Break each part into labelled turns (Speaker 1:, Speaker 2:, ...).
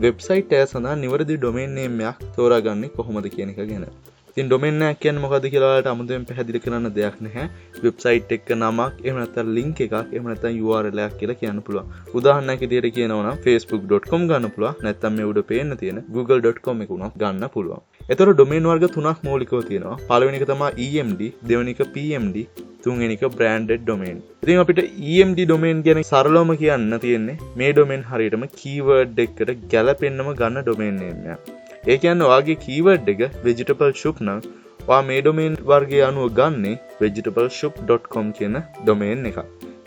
Speaker 1: Website එක සඳහා නිවැරදි ඩොමේන් නේම් එකක් තෝරාගන්නේ කොහොමද කියන එක ගැන. ඉතින් ඩොමේන් එකක් කියන්නේ මොකද්ද කියලා ඔයාලට අමුතුවෙන් පැහැදිලි කරන්න දෙයක් නැහැ. වෙබ්සයිට් එක නමක්, එහෙම නැත්නම් ලින්ක් එකක්, එහෙම නැත්නම් URL එකක් කියලා කියන්න පුළුවන්. උදාහරණයක් විදිහට කියනවා නම් facebook.com ගන්න පුළුවන්. නැත්නම් මේ උඩ පේන්න තියෙන google.com එක උනත් ගන්න පුළුවන්. එතකොට ඩොමේන් වර්ග තුනක් මූලිකව තියෙනවා. පළවෙනි එක තමයි EMD, දෙවෙනි එක PMD, තුන්වෙනි එක branded domain. ඉතින් අපිට EMD domain ගැන සරලවම කියන්න තියෙන්නේ මේ domain හරියටම keyword එකකට ගැලපෙන්නම ගන්න domain name එක. ඒ කියන්නේ ඔයාගේ keyword එක vegetable shop නම් ඔයා මේ domain වර්ගය අනුව ගන්නේ vegetableShop.com කියන domain එක.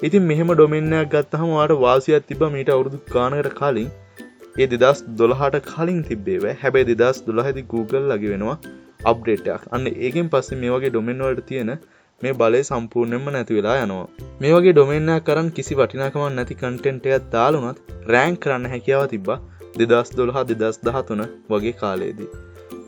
Speaker 1: ඉතින් මෙහෙම domain එකක් ගත්තාම ඔයාට වාසියක් තිබ්බා මීට අවුරුදු ගානකට කලින්. ඒ 2012ට කලින් තිබ්බේ වේ. හැබැයි 2012 දී Google ලගේ වෙනවා අප්ඩේට් එකක්. අන්න ඒකෙන් පස්සේ මේ වගේ domain වලට තියෙන මේ බලය සම්පූර්ණයෙන්ම නැති වෙලා යනවා. මේ වගේ domain එකක් කරන් කිසි වටිනාකමක් නැති content එකක් දාලා උනත් rank කරන්න හැකියාව තිබ්බා 2012 2013 වගේ කාලෙදී.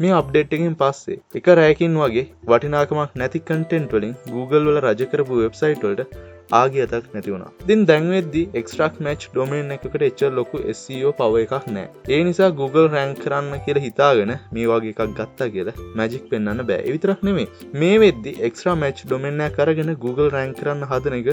Speaker 1: මේ අප්ඩේට් එකෙන් පස්සේ එක රැයකින් වගේ වටිනාකමක් නැති content වලින් Google වල රජ කරපු website වලට ආගියතක් නැති වුණා. ඉතින් දැන් වෙද්දි extract match domain එකකට එච්චර ලොකු SEO power එකක් නැහැ. ඒ නිසා Google rank කරන්න කියලා හිතාගෙන මේ වගේ එකක් ගත්තා කියලා magic පෙන්වන්න බෑ. ඒ විතරක් නෙමෙයි. මේ වෙද්දි extra match domain එකක් අරගෙන Google rank කරන්න හදන එක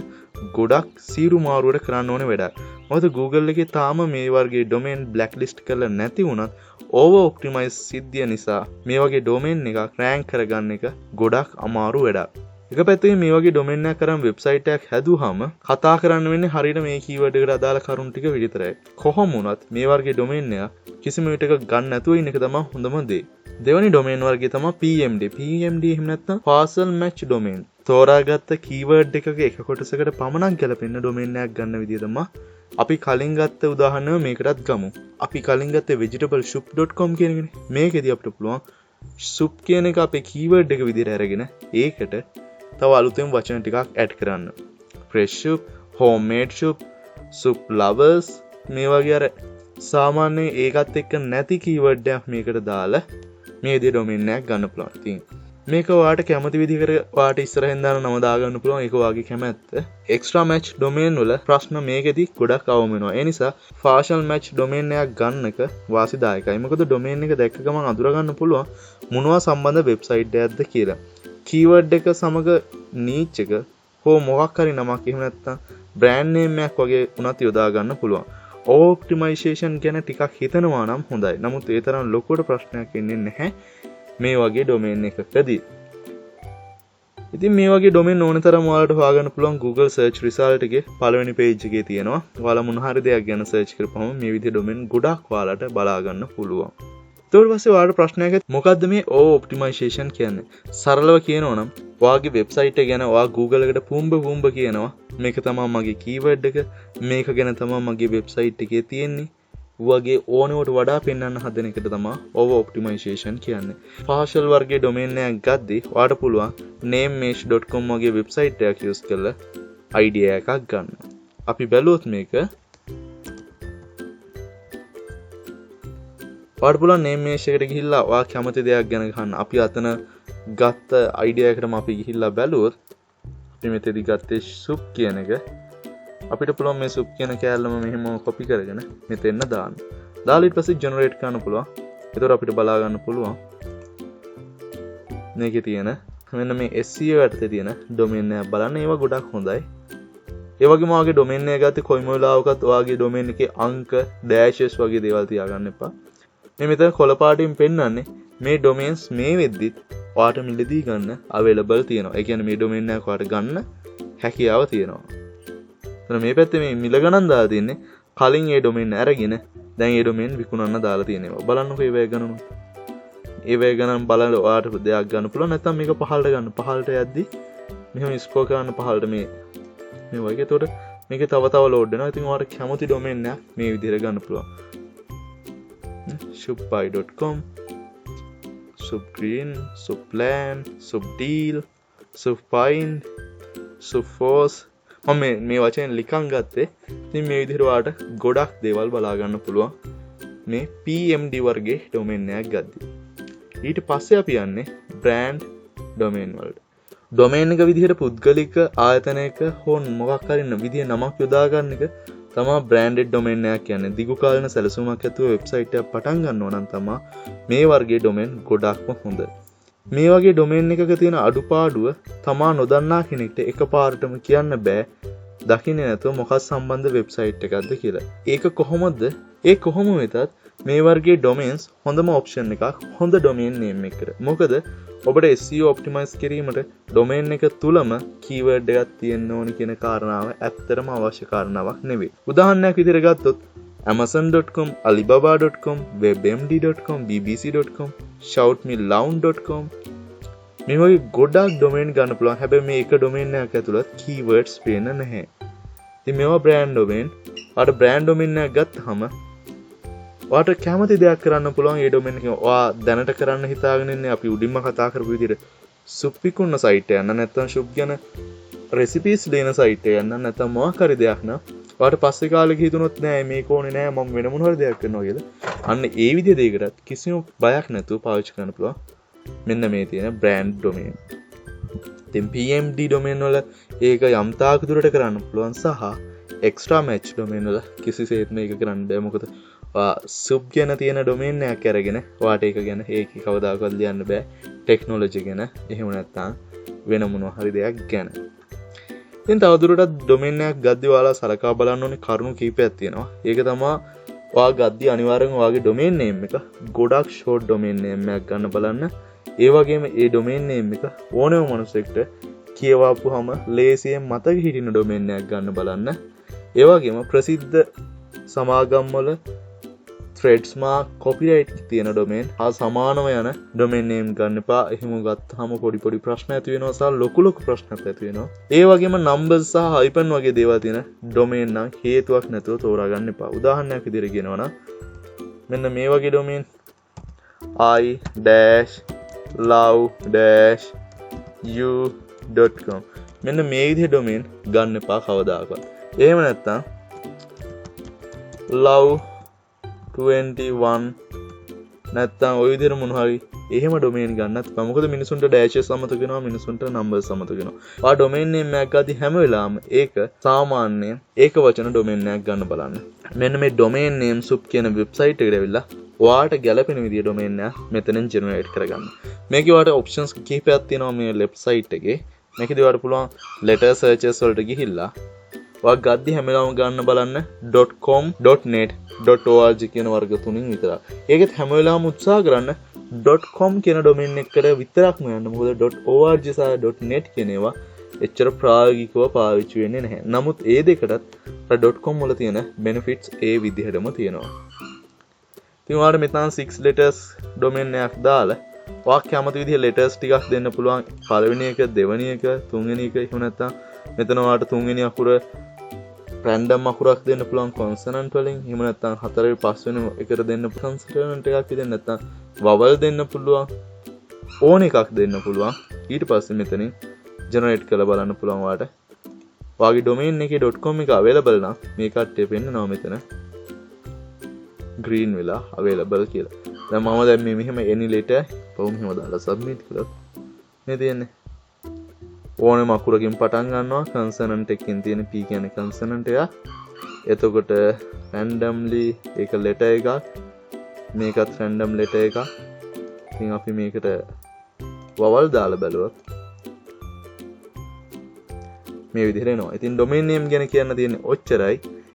Speaker 1: ගොඩක් සීරු මාරුවට කරන්න ඕනේ වැඩක්. මොකද Google එකේ තාම මේ වර්ගයේ domain blacklist කරලා නැති වුණත් over optimize සිද්ධිය නිසා මේ වගේ domain එකක් rank කරගන්න එක ගොඩක් අමාරු වැඩක්. එක පැත්තකින් මේ වගේ domain එකක් කරන් website එකක් හැදුවාම කතා කරන්න වෙන්නේ හරියට මේ keyword එකට අදාළ කරුණු ටික විතරයි. කොහොම වුණත් මේ වර්ගයේ domain එක කිසිම විදිහක ගන්න නැතුව ඉන්න එක තමයි හොඳම දේ. දෙවෙනි domain වර්ගය තමයි PMD. PMD එහෙම නැත්නම් partial match domain. තෝරාගත්ත keyword එකක එක කොටසකට පමණක් ගැලපෙන්න domain එකක් ගන්න විදිය තමයි අපි කලින් ගත්ත උදාහරණය මේකටත් ගමු. අපි කලින් ගත්තේ vegetableShop.com කියන එකනේ. මේකෙදි අපිට පුළුවන් soup කියන එක අපේ keyword එක විදිහට අරගෙන ඒකට තව අලුතෙන් වචන ටිකක් ඇඩ් කරන්න. fresh soup, homemade soup, soup lovers මේ වගේ අර සාමාන්‍යයෙන් ඒකත් එක්ක නැති keyword එකක් මේකට දාලා මේ විදිහේ domain එකක් ගන්න පුළුවන්. ඉතින් මේක ඔයාට කැමති විදිහකට ඔයාට ඉස්සරහෙන් දාන නම දාගන්න පුළුවන්. ඒක ඔයාගේ කැමැත්ත. extra match domain වල ප්‍රශ්න මේකෙදි ගොඩක් අවම වෙනවා. ඒ නිසා partial match domain එකක් ගන්න එක වාසිදායකයි. මොකද domain එක දැක්ක ගමන් අඳුර ගන්න පුළුවන් මොනවා සම්බන්ධ website එකක්ද කියලා. keyword එක සමග niche එක හෝ මොකක් හරි නමක් එහෙම නැත්නම් brand name එකක් වගේ උනත් යොදා ගන්න පුළුවන්. optimization ගැන ටිකක් හිතනවා නම් හොඳයි. නමුත් ඒ තරම් ලොකුවට ප්‍රශ්නයක් එන්නේ නැහැ මේ වගේ domain එකකදී. ඉතින් මේ වගේ domain ඕන තරම් ඔයාලට හොයාගන්න පුළුවන් Google search result එකේ පළවෙනි page එකේ තියෙනවා. ඔයාලා මොන හරි දෙයක් ගැන search කරපුවම මේ විදිහේ domain ගොඩක් ඔයාලට බලා ගන්න පුළුවන්. ඊට පස්සේ ඔයාලට ප්‍රශ්නයක් මොකද්ද මේ optimization කියන්නේ? සරලව කියනවා නම් ඔයාගේ website එක ගැන ඔයා Google එකට පුම්බ කියනවා. මේක තමයි මගේ keyword එක. මේක ගැන තමයි මගේ website එකේ තියෙන්නේ. වගේ ඕනෙවට වඩා පෙන්වන්න හදන එකට තමයි over optimization කියන්නේ. partial වර්ගයේ domain එකක් ගද්දී ඔයාට පුළුවන් namemesh.com වගේ website එකක් use කරලා idea එකක් ගන්න. අපි බැලුවොත් මේක ඔයාට පුළුවන් namemesh එකට ගිහිල්ලා ඔයා කැමති දෙයක් ගැන ගන්න. අපි අතන ගත්ත idea එකටම අපි ගිහිල්ලා බැලුවොත් අපි මෙතෙදි ගත්තේ soup කියන එක. අපිට පුළුවන් මේ soup කියන කෑල්ලම මෙහෙම copy කරගෙන මෙතෙන්න දාන්න. දාලා ඊට පස්සේ generate කරන්න පුළුවන්. ඒතර අපිට බලා ගන්න පුළුවන් මේකේ තියෙන මෙන්න මේ SEO යටතේ තියෙන domain එක බලන්න. ඒවා ගොඩක් හොඳයි. ඒ වගේම ඔයාගේ domain එක ගත්තේ කොයිම වෙලාවකත් ඔයාගේ domain එකේ අංක dashes වගේ දේවල් තියාගන්න එපා. මේ මෙතන කොළ පාටින් පෙන්නන්නේ මේ domains මේ වෙද්දිත් ඔයාට මිලදී ගන්න available තියෙනවා. ඒ කියන්නේ මේ domain එක ඔයාට ගන්න හැකියාව තියෙනවා. මේ පැත්තේ මේ මිල ගණන් දාලා තින්නේ කලින් ඒ domain අරගෙන දැන් ඒ domain විකුණන්න දාලා තියෙනවා. බලන්නකෝ ඒ වේ ගණන. ඒ වේ ගණන් බලලා ඔයාට දෙයක් ගන්න පුළුවන්. නැත්නම් මේක පහළට ගන්න. පහළට යද්දි මෙහෙම scroll කරන්න පහළට මේ වගේ. එතකොට මේකේ තව load වෙනවා. ඉතින් ඔයාට කැමති domain එකක් මේ විදිහට ගන්න පුළුවන්. shopbuy.com, subgreen, subplan, subdeal, subfind, subforce මම මේ වචෙන් ලිකන් ගත්තේ. ඉතින් මේ විදිහට ඔයාලට ගොඩක් දේවල් බලා ගන්න පුළුවන් මේ PMD වර්ගයේ domain එකක් ගද්දී. ඊට පස්සේ අපි යන්නේ brand domain වලට. domain එක විදිහට පුද්ගලික ආයතනයක හෝ මොකක් හරි විදිහේ නමක් යොදා ගන්න එක තමා බ්‍රෑන්ඩඩ් ඩොමේන් එකක් කියන්නේ දිගු කාලින සැලසුමක් ඇතුව වෙබ්සයිට් එකක් පටන් ගන්නවා නම් තමා මේ වර්ගයේ ඩොමේන් ගොඩක්ම හොඳයි. මේ වගේ ඩොමේන් එකක තියෙන අඩුපාඩුව තමා නොදන්නා කෙනෙක්ට එකපාරටම කියන්න බෑ දකින්නේ නැතුව මොකක් සම්බන්ධ වෙබ්සයිට් එකක්ද කියලා. ඒක කොහොමද? ඒ කොහොම වෙතත් මේ වර්ගයේ ඩොමේන්ස් හොඳම ඔප්ෂන් එකක් හොඳ ඩොමේන් නේම් එකකට. මොකද ඔබට SEO ඔප්ටිමයිස් කිරීමට ඩොමේන් එක තුලම කීවර්ඩ් එකක් තියෙන්න ඕනි කියන කාරණාව ඇත්තටම අවශ්‍ය කාරණාවක් නෙවෙයි. උදාහරණයක් විදිහට ගත්තොත් amazon.com, alibaba.com, webmd.com, bbc.com, shoutmeloud.com මේ වගේ ගොඩක් ඩොමේන් ගන්න පුළුවන්. හැබැයි මේ එක ඩොමේන් එකක් ඇතුළත් කීවර්ඩ්ස් පේන්න නැහැ. ඉතින් මේවා බ්‍රෑන්ඩ් ඩොමේන්. ඔයාලට බ්‍රෑන්ඩ් ඩොමේන් එකක් ගත්තාම ඔයාලට කැමති දෙයක් කරන්න පුළුවන් ඒ ඩොමේන් එකේ. ඔයා දැනට කරන්න හිතාගෙන ඉන්නේ අපි උඩින්ම කතා කරපු විදිහට සුප් විකුණන සයිට් එක යන්න නැත්නම් සුප් ගැන රෙසිපීස් දෙන සයිට් එක යන්න නැත්නම් මොකක් හරි දෙයක් නම් ඔයාලට පස්සේ කාලෙක හිතුනොත් නෑ මේක ඕනේ නෑ මම වෙන මොන හරි දෙයක් කරනවා කියලා. අන්න ඒ විදිහ දෙයකටත් කිසිම බයක් නැතුව පාවිච්චි කරන්න පුළුවන්. මෙන්න මේ තියෙන බ්‍රෑන්ඩ් ඩොමේන්. ඉතින් PMD ඩොමේන් වල ඒක යම් තාක් දුරට කරන්න පුළුවන් සහ එක්ස්ට්‍රා මැච් ඩොමේන් වල කිසිසේත් මේක කරන්න බෑ. මොකද සුබ් ගැන තියෙන ඩොමේන් එකක් අරගෙන ඔයාට ඒක ගැන ඒක කවදාකවත් ලියන්න බෑ. ටෙක්නොලොජි ගැන එහෙම නැත්නම් වෙන මොනවා හරි දෙයක් ගැන. ඉතින් තවදුරටත් ඩොමේන් එකක් ගද්දි ඔයාලා සලකා බලන්න ඕනේ කරුණු කීපයක් තියෙනවා. ඒක තමයි ඔයා ගද්දි අනිවාර්යෙන් ඔයාගේ ඩොමේන් නේම් එක ගොඩක් ෂෝට් ඩොමේන් නේම් එකක් ගන්න බලන්න. ඒ වගේම ඒ ඩොමේන් නේම් එක ඕනෑම මිනිසෙක්ට කියවපුවාම ලේසියෙන් මතක හිටින ඩොමේන් එකක් ගන්න බලන්න. ඒ වගේම ප්‍රසිද්ධ සමාගම් වල threads mark copyright තියෙන ඩොමේන් හා සමානව යන ඩොමේන් නේම් ගන්න එපා. එහෙම ගත්තාම පොඩි ප්‍රශ්න ඇති වෙනවා සහ ලොකු ප්‍රශ්නත් ඇති වෙනවා. ඒ වගේම numbers සහ hyphen වගේ දේවල් තියෙන ඩොමේන් නම් හේතුවක් නැතුව තෝරා ගන්න එපා. උදාහරණයක් විදිහට කියනවා නම් මෙන්න මේ වගේ ඩොමේන් i-love-you.com මෙන්න මේ විදිහේ ඩොමේන් ගන්න එපා කවදාකවත්. එහෙම නැත්නම් love21 නැත්තම් ওই විදිහට මොන හරි එහෙම ඩොමේන් ගන්නත් එපා. මොකද මිනිසුන්ට ඩෑෂස් අමතක වෙනවා, මිනිසුන්ට නම්බර්ස් අමතක වෙනවා. ඔයා ඩොමේන් නේම් එකක් ගද්දි හැම වෙලාවෙම ඒක සාමාන්‍ය ඒක වචන ඩොමේන් එකක් ගන්න බලන්න. මෙන්න මේ ඩොමේන් නේම් සුප් කියන වෙබ්සයිට් එකට ඇවිල්ලා ඔයාට ගැලපෙන විදිහේ ඩොමේන් එකක් මෙතනින් ජෙනරේට් කරගන්න. මේකේ ඔයාට ඔප්ෂන්ස් කීපයක් තියෙනවා මේ වෙබ්සයිට් එකේ. මේකේදී ඔයාට පුළුවන් letter searches වලට ගිහිල්ලා ඔයා ගද්දි හැම වෙලාවෙම ගන්න බලන්න .com, .net, .org කියන වර්ග තුنين විතරක්. ඒකෙත් හැම වෙලාවෙම උත්සාහ කරන්න .com කියන ඩොමේන් එකකට විතරක්ම යන්න. මොකද .org සහ .net කියන ඒවා එච්චර ප්‍රායෝගිකව පාවිච්චි වෙන්නේ නැහැ. නමුත් ඒ දෙකටත් .com වල තියෙන benefits ඒ විදිහටම තියෙනවා. ඉතින් ඔයාලට මෙතන 6 letters ඩොමේන් එකක් දාලා ඔයා කැමති විදිහේ letters ටිකක් දෙන්න පුළුවන්. පළවෙනි එක, දෙවෙනි එක, තුන්වෙනි එක එහෙම නැත්නම් මෙතන ඔයාලට තුන්වෙනි අකුර රැන්ඩම් අකුරක් දෙන්න පුළුවන් කොන්සනන්ට් වලින්. එහෙම නැත්නම් හතරවෙනි පස්වෙනි එකට දෙන්න කොන්සනන්ට් එකක් දෙන්න නැත්නම් වවල් දෙන්න පුළුවන්. ඕන එකක් දෙන්න පුළුවන්. ඊට පස්සේ මෙතනින් ජෙනරේට් කරලා බලන්න පුළුවන් ඔයාලට. ඔයාගේ ඩොමේන් එකේ .com එක available නම් මේ කට්ටිය පෙන්නනවා මෙතන green වෙලා available කියලා. දැන් මම දැන් මේ මෙහෙම any letter පොම් මෙහෙම දාලා submit කළොත් මේ තියෙන්නේ ඕනෙම අකුරකින් පටන් ගන්නවා. කන්සනන්ට් එකකින් තියෙන p කියන්නේ කන්සනන්ට් එක. එතකොට randomly ඒක letter එකක්. මේකත් random letter එකක්. ඉතින් අපි මේකට vowel දාලා බලුවොත් මේ විදිහට එනවා. ඉතින් domain name ගැන කියන්න තියෙන්නේ ඔච්චරයි.